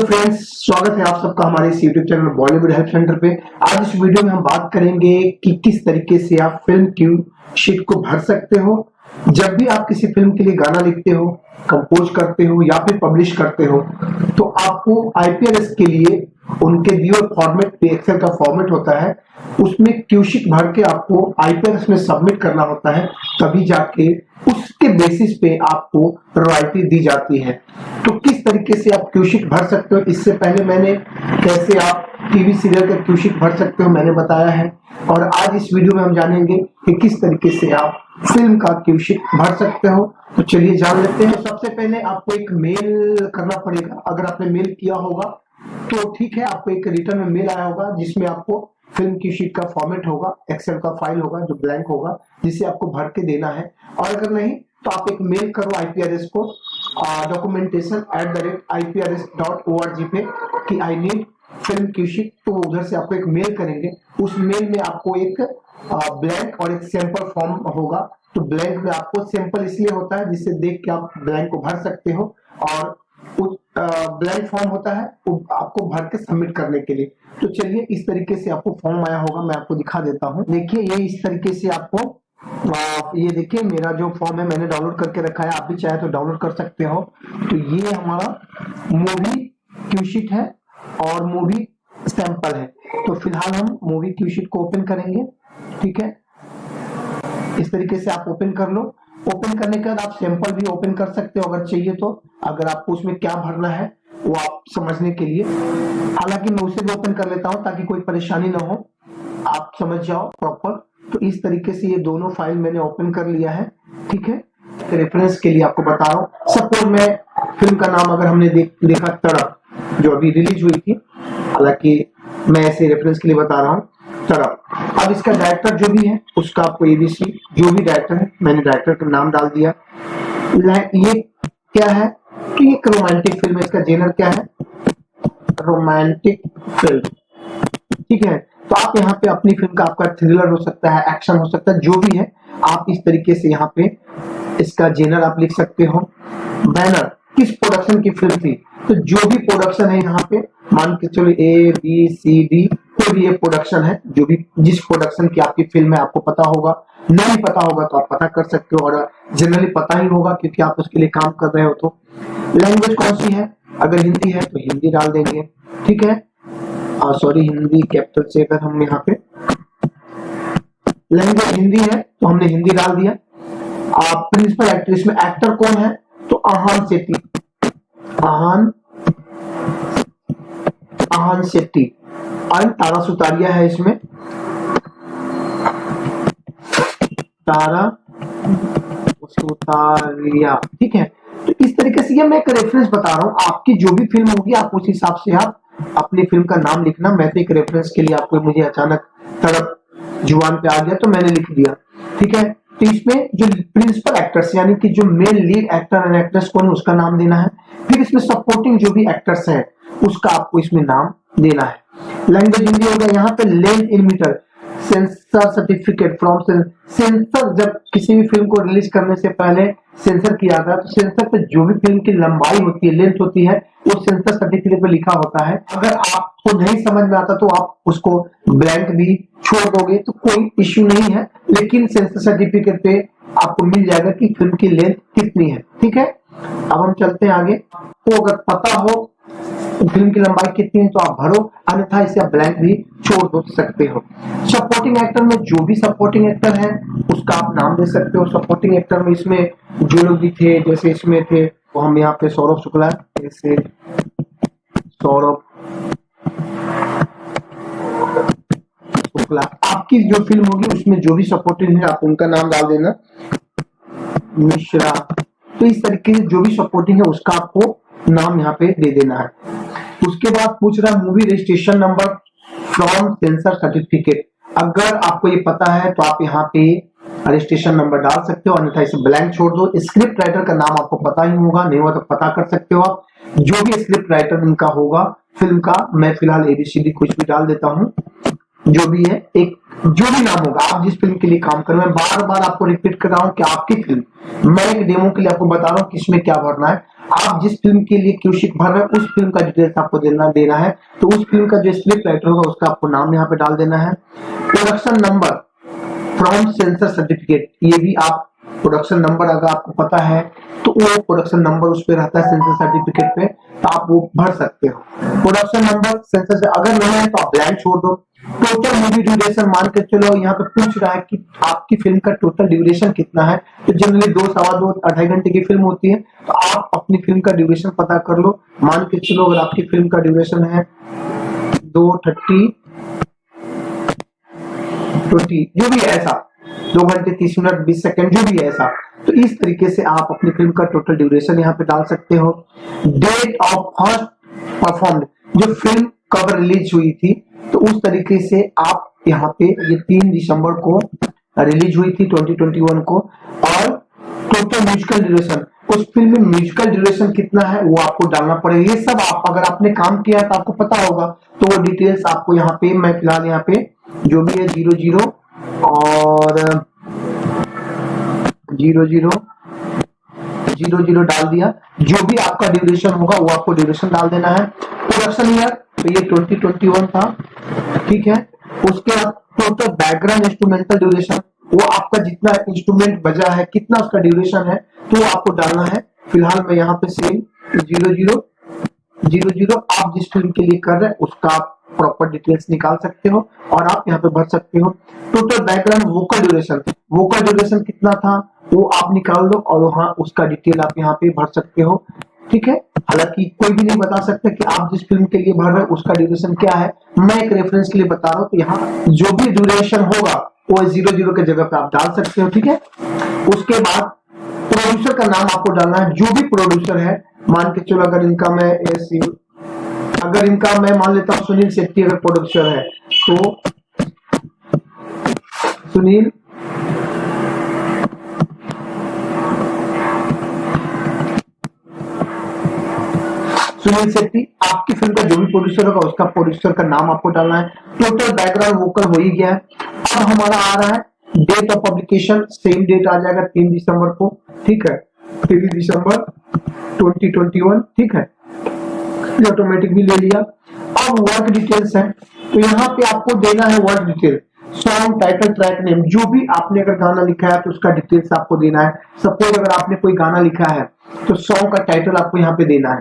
Friends, स्वागत है आप सबका हमारे इस YouTube channel Bollywood help centre पे। आज इस वीडियो में हम बात करेंगे कि किस तरीके से आप फिल्म क्यू शीट को भर सकते हो। जब भी आप किसी फिल्म के लिए गाना लिखते हो, कंपोज करते हो या फिर पब्लिश करते हो, तो आपको आईपीआरएस के लिए उनके दिए फॉर्मेट पे एक्सेल का फॉर्मेट होता है, उसमें क्यू शीट भर के आपको आईपीआरएस में सबमिट करना होता है, तभी जाके उसके बेसिस पे आपको रॉयल्टी दी जाती है। तो किस तरीके से आप क्यू शीट भर सकते हो, इससे पहले मैंने कैसे आप टीवी सीरियल का क्यू शीट भर सकते हो मैंने बताया है, और आज इस वीडियो में हम जानेंगे कि किस तरीके से आप फिल्म का क्यू शीट भर सकते हो। तो चलिए जान लेते हैं। सबसे पहले आपको एक मेल करना पड़ेगा। अगर आपने मेल किया होगा तो ठीक है, आपको एक रिटर्न में मेल आया होगा जिसमें आपको फिल्म की शीट का फॉर्मेट होगा, एक्सेल का फाइल होगा जो ब्लैंक होगा, जिसे आपको भर के देना है। और अगर नहीं तो आप एक मेल करो आईपीआरएस को documentation@iprs.org पे कि आई नीड फिल्म की शीट। तो उधर से आपको एक मेल करेंगे। उस मेल में आपको एक ब्लैंक और एक सैंपल फॉर्म होगा। तो ब्लैंक में आपको सैंपल इसलिए होता है जिससे देख के आप ब्लैंक को भर सकते हो, और ब्लैंक फॉर्म होता है आपको भर के सबमिट करने के लिए। तो चलिए, इस तरीके से आपको फॉर्म आया होगा, मैं आपको दिखा देता हूँ। देखिए, ये इस तरीके से आपको ये देखिए मेरा जो फॉर्म है मैंने डाउनलोड करके रखा है, आप भी चाहे तो डाउनलोड कर सकते हो। तो ये हमारा मूवी क्यू शीट है और मूवी सैंपल है। तो फिलहाल हम मूवी क्यू शीट को ओपन करेंगे। ठीक है, इस तरीके से आप ओपन कर लो। ओपन करने के बाद आप सैंपल भी ओपन कर सकते हो अगर चाहिए तो, अगर आपको उसमें क्या भरना है वो आप समझने के लिए। हालांकि मैं उसे भी ओपन कर लेता हूं ताकि कोई परेशानी ना हो, आप समझ जाओ प्रॉपर। तो इस तरीके से ये दोनों फाइल मैंने ओपन कर लिया है। ठीक है, रेफरेंस के लिए आपको बता रहा हूँ। सपोज मैं फिल्म का नाम अगर हमने देखा तड़प, जो अभी रिलीज हुई थी, हालांकि मैं ऐसे रेफरेंस के लिए बता रहा हूँ तड़प। अब इसका डायरेक्टर जो भी है उसका आपको एबीसी, जो भी डायरेक्टर है, मैंने डायरेक्टर का नाम डाल दिया। ये क्या है कि एक रोमांटिक फिल्म है। इसका जेनर क्या है? Romantic film. ठीक है, तो आप यहाँ पे अपनी फिल्म का, आपका थ्रिलर हो सकता है, एक्शन हो सकता है, जो भी है आप इस तरीके से यहाँ पे इसका जेनर आप लिख सकते हो। बैनर, किस प्रोडक्शन की फिल्म थी, तो जो भी प्रोडक्शन है यहाँ पे मान के चलो ए बी सी डी, कोई भी ये प्रोडक्शन है, जो भी जिस प्रोडक्शन की आपकी फिल्म है आपको पता होगा। नहीं पता होगा तो आप पता कर सकते हो, और जनरली पता ही होगा क्योंकि आप उसके लिए काम कर रहे हो। तो लैंग्वेज कौन सी है? अगर हिंदी है तो हिंदी डाल देंगे। ठीक है, सॉरी, हिंदी कैपिटल से अगर हम यहाँ पे लैंग्वेज हिंदी है तो हमने हिंदी डाल दिया। प्रिंसिपल एक्ट्रेस में एक्टर कौन है? तो आहान शेट्टी। आहान शेट्टी। और तारा सुतारिया है इसमें, तारा सुतारिया। ठीक है, तो इस तरीके से ये मैं एक रेफरेंस बता रहा हूँ। आपकी जो भी फिल्म होगी आप उस हिसाब से आप अपनी फिल्म का नाम लिखना। मैं तो एक रेफरेंस के लिए आपको, मुझे अचानक तड़प जुबान पे आ गया तो मैंने लिख दिया। ठीक है, तो इसमें जो प्रिंसिपल एक्टर्स यानी कि जो main lead actor and actress कौन है उसका नाम देना है। फिर इसमें सपोर्टिंग जो भी एक्टर्स हैं उसका आपको इसमें नाम देना है। लैंग्वेज हिंदी होगा। यहाँ पे length in meter, censor certificate from censor. जब किसी भी फिल्म को रिलीज करने से पहले सेंसर किया था तो सेंसर पे जो भी फिल्म की लंबाई होती है, लेंथ होती है, वो सेंसर सर्टिफिकेट पे लिखा होता है। अगर आपको नहीं समझ में आता तो आप उसको ब्लैंक भी छोड़ दोगे तो कोई इश्यू नहीं है, लेकिन सेंसर सर्टिफिकेट पे आपको मिल जाएगा कि फिल्म की लेंथ कितनी है। ठीक है, अब हम चलते हैं आगे। तो अगर पता हो फिल्म की लंबाई कितनी है तो आप भरो, अन्यथा इसे आप ब्लैंक भी छोड़ दो सकते हो। सपोर्टिंग एक्टर में जो भी सपोर्टिंग एक्टर है उसका आप नाम दे सकते हो। सपोर्टिंग एक्टर में इसमें जो लोग भी थे, जैसे इसमें थे वो हम यहाँ पे सौरभ शुक्ला, जैसे सौरभ शुक्ला। आपकी जो फिल्म होगी उसमें जो भी सपोर्टिंग है आप उनका नाम डाल देना। मिश्रा। तो इस तरीके से जो भी सपोर्टिंग है उसका आपको नाम यहाँ पे दे देना है। उसके बाद पूछ रहा movie registration number from sensor certificate. अगर आपको ये पता है तो आप यहाँ पे रजिस्ट्रेशन नंबर डाल सकते हो, अन्यथा इसे ब्लैंक छोड़ दो। स्क्रिप्ट राइटर का नाम आपको पता ही होगा, नहीं हुआ तो पता कर सकते हो आप। जो भी स्क्रिप्ट राइटर इनका होगा फिल्म का, मैं फिलहाल एबीसीडी कुछ भी डाल देता हूँ। जो भी है, एक जो भी नाम होगा, आप जिस फिल्म के लिए काम कर रहे हैं, मैं बार बार आपको रिपीट कर रहा हूँ कि आपकी फिल्म, मैं एक डेमो के लिए आपको बता रहा हूँ किसमें क्या भरना है। आप जिस फिल्म के लिए क्यूशिक भर रहे हैं उस फिल्म का डिटेल्स आपको देना है। तो उस फिल्म का जो स्क्रिप्ट राइटर होगा उसका आपको नाम यहाँ पे डाल देना है। Production number from sensor certificate, ये भी आप प्रोडक्शन नंबर अगर आपको पता है तो वो प्रोडक्शन नंबर उस पे रहता है सेंसर सर्टिफिकेट पे, तो आप वो भर सकते हो। प्रोडक्शन नंबर सेंसर से अगर नहीं है तो आप ब्लैंक छोड़ दो। टोटल मूवी ड्यूरेशन मान के चलो, यहाँ पे पूछ रहा है कि आपकी फिल्म का टोटल ड्यूरेशन कितना है, तो जनरली 2, सवा 2, 2.5 घंटे की फिल्म होती है, तो आप अपनी फिल्म का ड्यूरेशन पता कर लो। मान के चलो अगर आपकी फिल्म का ड्यूरेशन है 2:30 20 जो भी है ऐसा, 2 घंटे 30 मिनट 20 सेकंड जो भी है ऐसा, तो इस तरीके से आप अपनी फिल्म का टोटल ड्यूरेशन यहाँ पे डाल सकते हो। डेट ऑफ फर्स्ट परफॉर्म्ड, जो फिल्म कब रिलीज हुई थी, तो उस तरीके से आप यहाँ पे ये 3 दिसंबर को रिलीज हुई थी 2021 को। और टोटल म्यूजिकल ड्यूरेशन, उस फिल्म में म्यूजिकल ड्यूरेशन कितना है वो आपको डालना पड़ेगा। ये सब आप अगर आपने काम किया है तो आपको पता होगा, तो वो डिटेल्स आपको यहाँ पे, मैं फिलहाल यहाँ पे जो भी है 00 और 00 डाल दिया। जो भी आपका ड्यूरेशन होगा वो आपको ड्यूरेशन डाल देना है। प्रोडक्शन ईयर तो ये 2021 था, ठीक है। उसके बाद टोटल बैकग्राउंड इंस्ट्रूमेंटल ड्यूरेशन, वो आपका जितना इंस्ट्रूमेंट बजा है कितना उसका ड्यूरेशन है तो आपको डालना है। फिलहाल मैं यहाँ पे सेम 00 आप जिस फिल्म के लिए कर रहे हैं उसका आप प्रॉपर डिटेल्स निकाल सकते हो और आप यहाँ पे भर सकते हो। टोटल बैकग्राउंड वोकल ड्यूरेशन कितना था वो आप निकाल लो और वहाँ उसका डिटेल आप यहाँ पे भर सकते हो, ठीक है। हालांकि कोई भी नहीं बता सकता कि आप जिस फिल्म के लिए भर रहे हैं उसका ड्यूरेशन क्या है, मैं एक रेफरेंस के लिए बता रहा हूँ। तो यहाँ जो भी ड्यूरेशन होगा वो 00 के जगह पे आप डाल सकते हो, ठीक है। उसके बाद प्रोड्यूसर का नाम आपको डालना है। जो भी प्रोड्यूसर है, मान के चलो अगर इनका मैं मान लेता हूँ सुनील शेट्टी अगर प्रोड्यूसर है तो सुनील शेट्टी, आपकी फिल्म का जो भी प्रोड्यूसर होगा उसका प्रोड्यूसर का नाम आपको डालना है। टोटल बैकग्राउंड वोकल हो ही गया है। अब हमारा आ रहा है date of publication, same date आ जाएगा 3 दिसंबर को, ठीक है, 3 दिसंबर 2021, ठीक है, ऑटोमेटिक भी ले लिया। अब वर्क डिटेल्स है, तो यहाँ पे आपको देना है work detail, song title track name, जो भी आपने अगर गाना लिखा है तो उसका डिटेल्स आपको देना है। सपोज अगर आपने कोई गाना लिखा है तो सॉन्ग का टाइटल आपको यहाँ पे देना है।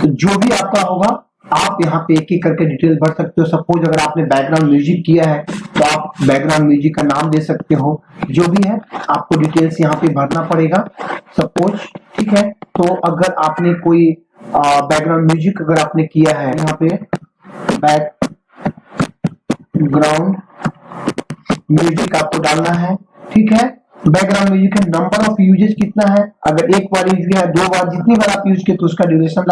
तो जो भी आपका होगा आप यहाँ पे एक एक करके डिटेल भर सकते हो। सपोज अगर आपने बैकग्राउंड म्यूजिक किया है तो आप बैकग्राउंड म्यूजिक का नाम दे सकते हो। जो भी है आपको डिटेल्स यहाँ पे भरना पड़ेगा सपोज, ठीक है। तो अगर आपने कोई बैकग्राउंड म्यूजिक अगर आपने किया है, यहाँ पे बैकग्राउंड म्यूजिक आपको डालना है, ठीक है। बैकग्राउंड म्यूजिक का नंबर ऑफ यूजेस कितना है, अगर एक बार यूज किया है, 2 बार, जितनी बार आप यूज किए तो उसका ड्यूरेशन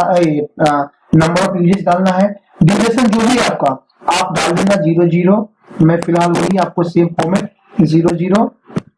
नंबर ऑफ यूजेस डालना है। ड्यूरेशन जो भी आपका आप डाल देना 00, मैं फिलहाल वही आपको सेम फॉर्मेट 00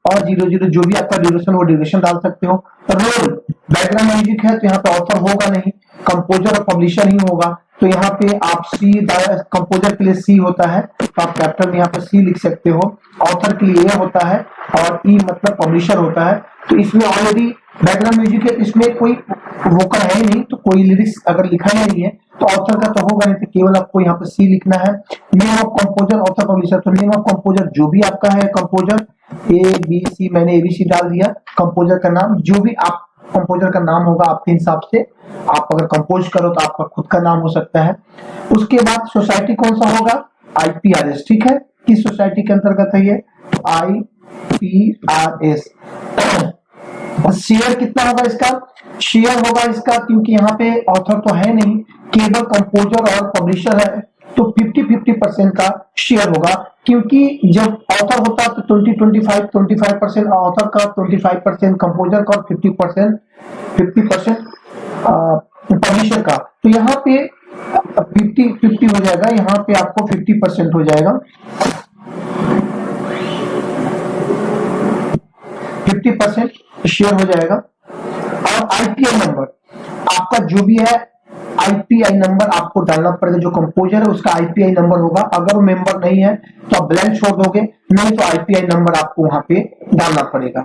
और 00 जो भी आपका ड्यूरेशन वो ड्यूरेशन डाल सकते हो। रोल बैकग्राउंड म्यूजिक है तो यहाँ पे ऑथर होगा नहीं, कंपोजर और पब्लिशर ही होगा। तो यहाँ पे आप सी, कंपोजर के लिए सी होता है तो आप कैपिटल में यहाँ पे सी लिख सकते हो। ऑथर के लिए ए होता है और ई मतलब पब्लिशर होता है। तो इसमें ऑलरेडी बैकग्राउंड म्यूजिक है, इसमें कोई वोकल है नहीं, तो कोई लिरिक्स अगर लिखा ही नहीं है तो ऑथर का तो होगा नहीं, तो केवल आपको यहाँ पे सी लिखना है। Name of composer, author, publisher, तो नेम ऑफ कंपोजर जो भी आपका है कंपोजर ABC, मैंने ABC डाल दिया। कंपोजर का नाम, जो भी आप कंपोजर का नाम होगा आपके हिसाब से, आप अगर कंपोज करो तो आपका खुद का नाम हो सकता है। उसके बाद सोसाइटी कौन सा होगा, IPRS, ठीक है। किस सोसाइटी के अंतर्गत है ये, IPRS। शेयर कितना होगा इसका, शेयर होगा इसका, क्योंकि यहाँ पे ऑथर तो है नहीं, केवल कंपोजर और पब्लिशर है, तो 50-50% का शेयर होगा। क्योंकि जब ऑथर होता है तो 25% ऑथर का, 25% कंपोजर का और 50% पब्लिशर का। तो यहाँ पे 50-50 हो जाएगा, यहाँ पे आपको 50% हो जाएगा, 50% शेयर हो जाएगा। और IPI नंबर आपका जो भी है, IPI नंबर आपको डालना पड़ेगा। जो कंपोजर है उसका IPI नंबर होगा, अगर वो मेंबर नहीं है तो आप ब्लैंक छोड़ दोगे, नहीं तो IPI नंबर आपको वहां पे डालना पड़ेगा।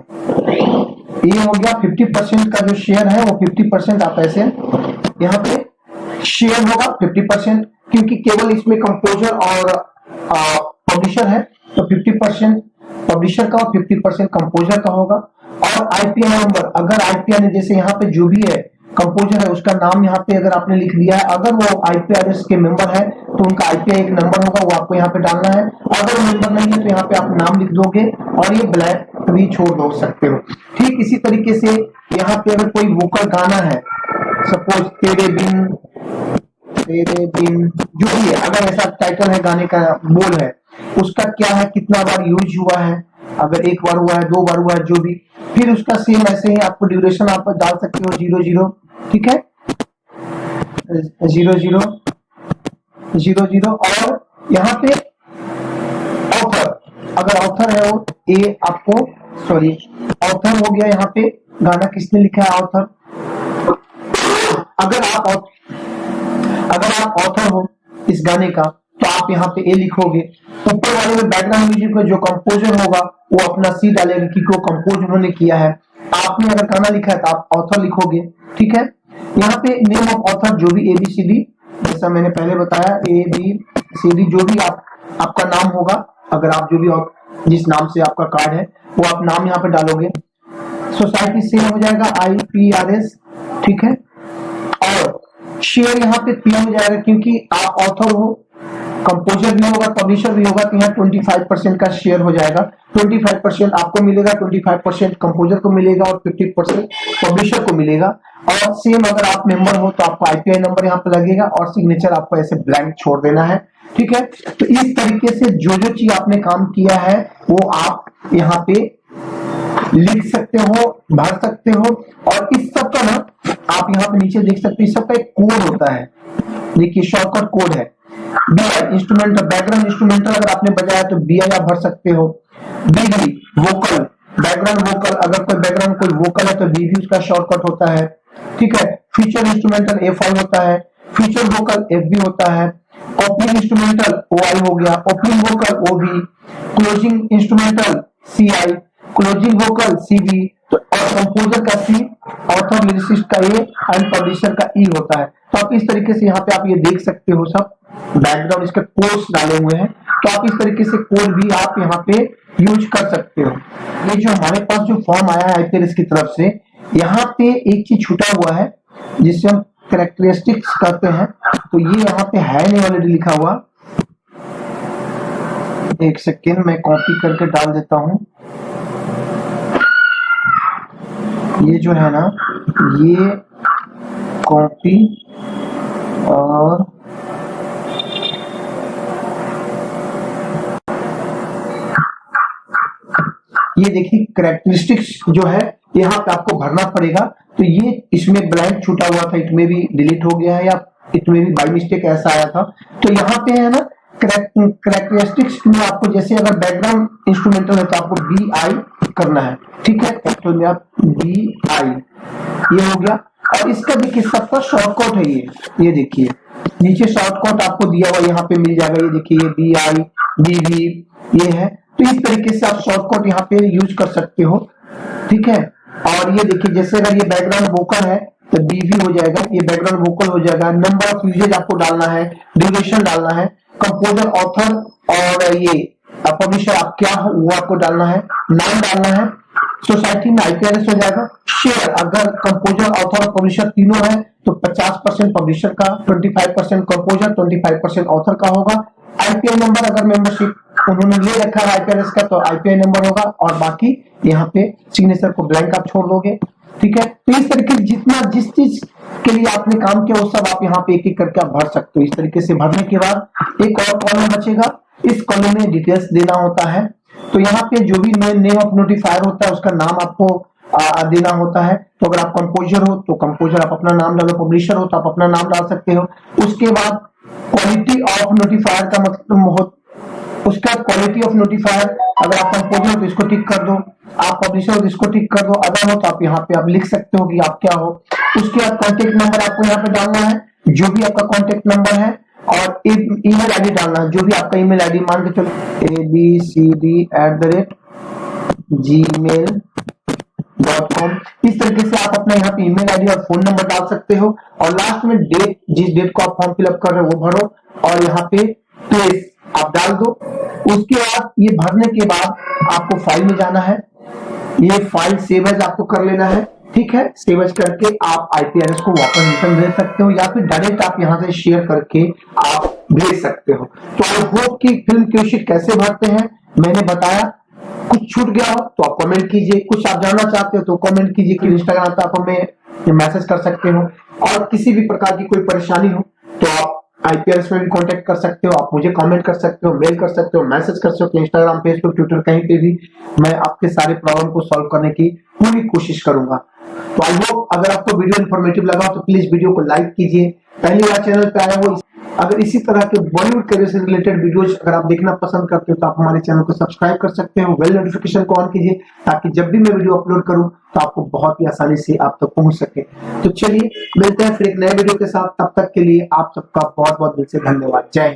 ये हो गया 50% का जो शेयर है वो 50% आप ऐसे यहाँ पे शेयर होगा 50%, क्योंकि केवल इसमें कंपोजर और पब्लिशर है, तो 50% पब्लिशर का और 50% कंपोजर का होगा। और आईपीआई नंबर, अगर आईपीआई जैसे यहाँ पे जो भी है कंपोजर है उसका नाम यहाँ पे अगर आपने लिख दिया है, अगर वो आईपीआरएस के मेंबर है तो उनका आईपीआई एक नंबर होगा, वो आपको यहाँ पे डालना है। अगर मेंबर नहीं है तो यहाँ पे आप नाम लिख दोगे और ये ब्लैंक भी छोड़ दो सकते हो। ठीक इसी तरीके से यहाँ पे अगर कोई वोकल गाना है, सपोज तेरे बिन जो भी है, अगर ऐसा टाइटल है गाने का, बोल है, उसका क्या है, कितना बार यूज हुआ है, अगर एक बार हुआ है, 2 बार हुआ है, जो भी, फिर उसका सेम ऐसे ही आपको ड्यूरेशन आप डाल सकते हो 00, ठीक है, 00 और यहाँ पे ऑथर, अगर ऑथर है वो ए आपको, सॉरी ऑथर हो गया, यहाँ पे गाना किसने लिखा है ऑथर। अगर आप ऑथर हो इस गाने का तो आप यहाँ पे ए लिखोगे। ऊपर वाले में बैकग्राउंड म्यूजिक में जो कंपोजर होगा वो अपना सी डालेगा कि को कंपोज उन्होंने किया है। आपने अगर गाना लिखा है तो आप ऑथर लिखोगे, ठीक है। यहाँ पे नेम ऑफ ऑथर जो भी ABCD, जैसा मैंने पहले बताया ABCD जो भी आपका नाम होगा, अगर आप जो भी जिस नाम से आपका कार्ड है वो आप नाम यहाँ पे डालोगे। सोसाइटी सेम हो जाएगा IPRS, ठीक है। और शेयर यहाँ पे 3 हो जाएगा क्योंकि आप ऑथर हो, कंपोजर भी होगा, पब्लिशर भी होगा, तो यहाँ 25% का शेयर हो जाएगा। 25% आपको मिलेगा, 25% कंपोजर को मिलेगा और 50% पब्लिशर को मिलेगा। और सेम अगर आप मेंबर हो तो आपको आईपीआई नंबर यहाँ पे लगेगा और सिग्नेचर आपको ऐसे ब्लैंक छोड़ देना है, ठीक है। तो इस तरीके से जो चीज आपने काम किया है वो आप यहाँ पे लिख सकते हो, भर सकते हो। और इस सब का ना आप यहाँ पे नीचे देख सकते हो, इस सब का एक कोड होता है, देखिए शॉर्टकट कोड है। BI इंस्ट्रूमेंटल, बैकग्राउंड इंस्ट्रूमेंटल अगर आपने बजाया तो BI आप भर सकते हो। BV वोकल, बैकग्राउंड वोकल, अगर कोई बैकग्राउंड कोई वोकल है तो BV उसका शॉर्टकट होता है, ठीक है। फीचर इंस्ट्रूमेंटल F5 होता है, फीचर वोकल FB होता है। ओपनिंग इंस्ट्रूमेंटल OI हो गया, opening vocal OV, closing instrumental CI, closing vocal CV, तो और कंपोजर का C, ऑथर लिरिसिस्ट का A एंड पब्लिशर का E होता है। तो आप इस तरीके से यहाँ पे आप ये देख सकते हो, सब बैकग्राउंड इसके कोड्स डाले हुए हैं, तो आप इस तरीके से कोड भी आप यहाँ पे यूज कर सकते हो। ये जो हमारे पास जो फॉर्म आया है आईपीआरएस की तरफ से, यहाँ पे एक चीज छूटा हुआ है जिसे हम कैरेक्टरिस्टिक्स कहते हैं, तो ये यहाँ पे है नहीं ऑलरेडी लिखा हुआ। एक सेकेंड मैं कॉपी करके डाल देता हूँ। ये जो है ना, ये कॉपी और ये देखिए कैरेक्टरिस्टिक्स जो है यहाँ पे आपको भरना पड़ेगा। तो ये इसमें ब्लैंक छूटा हुआ था, इसमें भी डिलीट हो गया है या इसमें भी बाय मिस्टेक ऐसा आया था। तो यहाँ पे है ना कैरेक्टरिस्टिक्स में आपको, जैसे अगर बैकग्राउंड इंस्ट्रूमेंटल है तो आपको BI करना है, ठीक है। तो में आप BI, ये हो गया। और इसका देखिए सबका शॉर्टकट है, ये देखिए नीचे शॉर्टकट आपको दिया हुआ यहाँ पे मिल जाएगा। ये देखिए ये BI BV ये है, तो इस तरीके से आप शॉर्टकट यहाँ पे यूज कर सकते हो, ठीक है। और ये देखिए जैसे अगर ये बैकग्राउंड वोकल है तो BV हो जाएगा, ये बैकग्राउंड वोकल हो जाएगा। नंबर ऑफ यूजेज आपको डालना है, ड्यूरेशन डालना है, कंपोजर ऑथर और ये पब्लिशर आप क्या हो वो आपको डालना है, नाम डालना है। सोसाइटी में आईपीआरएस हो जाएगा। शेयर अगर कंपोजर ऑथर और पब्लिशर तीनों है तो 50% पब्लिशर का, 25% कंपोजर, 25% ऑथर का होगा। आईपीआई नंबर अगर मेंबरशिप उन्होंने ले रखा है आईपीआरएस का तो आईपीआई नंबर होगा, और बाकी यहाँ पे सिग्नेचर को ब्लैंक आप छोड़ दोगे, ठीक है। तो इस तरीके जितना जिस चीज के लिए आपने काम किया वो सब आप यहाँ पे एक एक करके आप भर सकते हो। इस तरीके से भरने के बाद एक और कॉलम बचेगा, इस कॉलम में डिटेल्स देना होता है। तो यहाँ पे जो भी नेम ऑफ नोटिफायर होता है उसका नाम आपको देना होता है। तो अगर आप कंपोजर हो तो कंपोजर आप अपना नाम डालो, पब्लिशर हो तो आप अपना नाम डाल सकते हो। उसके बाद क्वालिटी ऑफ नोटिफायर का मतलब उसका क्वालिटी ऑफ नोटिफायर, अगर आप कंपोजर हो तो इसको टिक कर दो, आप पब्लिशर हो तो इसको टिक कर दो, अदर हो तो आप यहाँ पे आप लिख सकते हो कि आप क्या हो। उसके बाद कॉन्टेक्ट नंबर आपको यहाँ पे डालना है, जो भी आपका कॉन्टेक्ट नंबर है, और ईमेल आईडी डालना है, जो भी आपका ईमेल आईडी मान के चलो abcd@gmail.com, gmail.com। इस तरीके से आप अपना यहाँ पे ईमेल आईडी और फोन नंबर डाल सकते हो और लास्ट में डेट, जिस डेट को आप फॉर्म फिलअप कर रहे हो वो भरो और यहाँ पे प्लेस आप डाल दो। उसके बाद ये भरने के बाद आपको फाइल में जाना है, ये फाइल सेव एज आपको कर लेना है, ठीक है। सेव एज करके आप IPRS को वापस रिटर्न भेज सकते हो या फिर डायरेक्ट आप यहाँ से शेयर करके आप भेज सकते हो। तो आई होप कि फिल्म क्यू शीट कैसे भरते हैं मैंने बताया। कुछ छूट गया हो तो आप कमेंट कीजिए, कुछ आप जानना चाहते हो तो कमेंट कीजिए कि इंस्टाग्राम पे आप हमें मैसेज कर सकते हो और किसी भी प्रकार की कोई परेशानी हो तो आप IPRS में भी कांटेक्ट कर सकते हो, आप मुझे कमेंट कर सकते हो, मेल कर सकते हो, मैसेज कर सकते हो, इंस्टाग्राम, फेसबुक, ट्विटर कहीं पे भी मैं आपके सारे प्रॉब्लम को सॉल्व करने की पूरी कोशिश करूंगा। तो आई होप अगर आपको वीडियो इन्फॉर्मेटिव लगा तो प्लीज वीडियो को लाइक कीजिए। पहली बार चैनल पे आया हो, अगर इसी तरह के बॉलीवुड करियर से रिलेटेड वीडियोज अगर आप देखना पसंद करते हो तो आप हमारे चैनल को सब्सक्राइब कर सकते हो, बेल नोटिफिकेशन को ऑन कीजिए ताकि जब भी मैं वीडियो अपलोड करूं तो आपको बहुत ही आसानी से आप तक पहुंच सके। तो चलिए मिलते हैं फिर एक नए वीडियो के साथ, तब तक के लिए आप सबका बहुत बहुत दिल से धन्यवाद। जय हिंद।